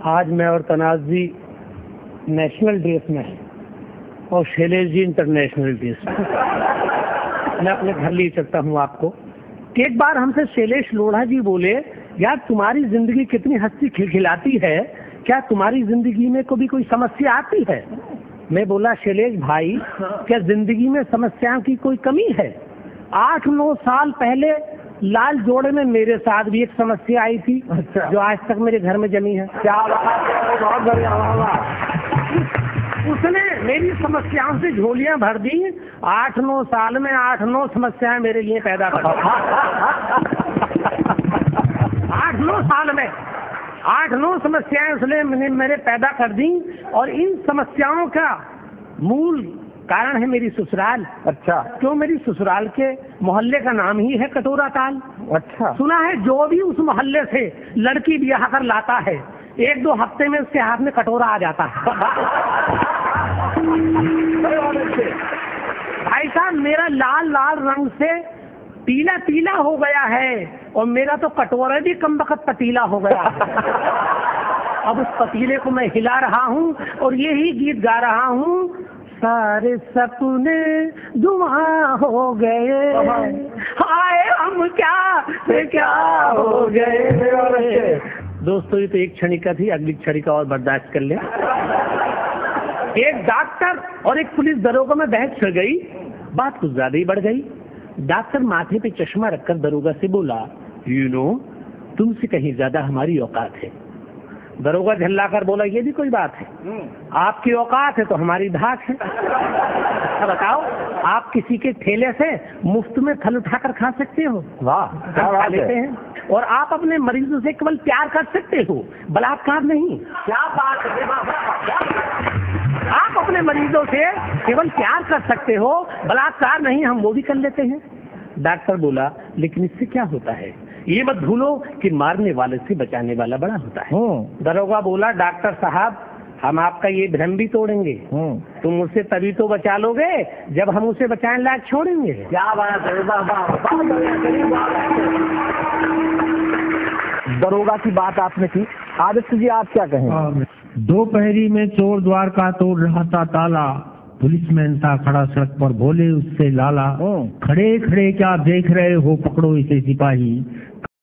आज मैं और तनाज जी नेशनल ड्रेस में है और शैलेश जी इंटरनेशनल ड्रेस में। मैं अपने घर ले चलता हूँ आपको। एक बार हमसे शैलेश लोढ़ा जी बोले, यार तुम्हारी जिंदगी कितनी हंसी खिलखिलाती है, क्या तुम्हारी जिंदगी में कभी कोई समस्या आती है? मैं बोला, शैलेश भाई क्या जिंदगी में समस्याओं की कोई कमी है? 8-9 साल पहले लाल जोड़े में मेरे साथ भी एक समस्या आई थी। अच्छा। जो आज तक मेरे घर में जमी है। क्या बहुत बढ़िया। उसने मेरी समस्याओं से झोलियां भर दी। 8-9 साल में 8-9 समस्याएं मेरे लिए पैदा कर 8-9 साल में 8-9 समस्याएं उसने मेरे पैदा कर दी। और इन समस्याओं का मूल कारण है मेरी ससुराल। अच्छा। क्यों? मेरी ससुराल के मोहल्ले का नाम ही है कटोरा ताल। अच्छा। सुना है जो भी उस मोहल्ले से लड़की ब्याह कर लाता है 1-2 हफ्ते में उसके हाथ में कटोरा आ जाता है। भाई साहब, मेरा लाल लाल रंग से पीला पीला हो गया है और मेरा तो कटोरा भी कम वक्त पतीला हो गया। अब उस पतीले को मैं हिला रहा हूँ और यही गीत गा रहा हूँ, सारे सपने धुआं हो गए, हाय हम क्या हो गए। दोस्तों, ये तो एक क्षणिका थी, अगली क्षणिका और बर्दाश्त कर ले। एक डॉक्टर और एक पुलिस दरोगा में बहस छिड़ गई। बात कुछ ज्यादा ही बढ़ गई। डॉक्टर माथे पे चश्मा रखकर दरोगा से बोला, तुमसे कहीं ज्यादा हमारी औकात है। दरोगा झल्लाकर बोला, ये भी कोई बात है? आपकी औकात है तो हमारी धाक है। अच्छा बताओ, आप किसी के ठेले से मुफ्त में फल उठाकर खा सकते हो? वाह, खा लेते हैं। और आप अपने मरीजों से केवल प्यार कर सकते हो, बलात्कार नहीं। क्या बात है? आप अपने मरीजों से केवल प्यार कर सकते हो, बलात्कार नहीं, हम वो भी कर लेते हैं। डॉक्टर बोला, लेकिन इससे क्या होता है? ये मत भूलो कि मारने वाले से बचाने वाला बड़ा होता है। दरोगा बोला, डॉक्टर साहब हम आपका ये भ्रम भी तोड़ेंगे। तुम उसे तभी तो बचा लोगे जब हम उसे बचाने लायक छोड़ेंगे। क्या बात है? दरोगा की बात आपने की, आदित्य जी आप क्या कहें? दोपहरी में चोर द्वार का तोड़ रहा था ताला, पुलिसमैन था खड़ा सड़क पर, बोले उससे लाला, खड़े खड़े क्या देख रहे हो, पकड़ो इसे सिपाही।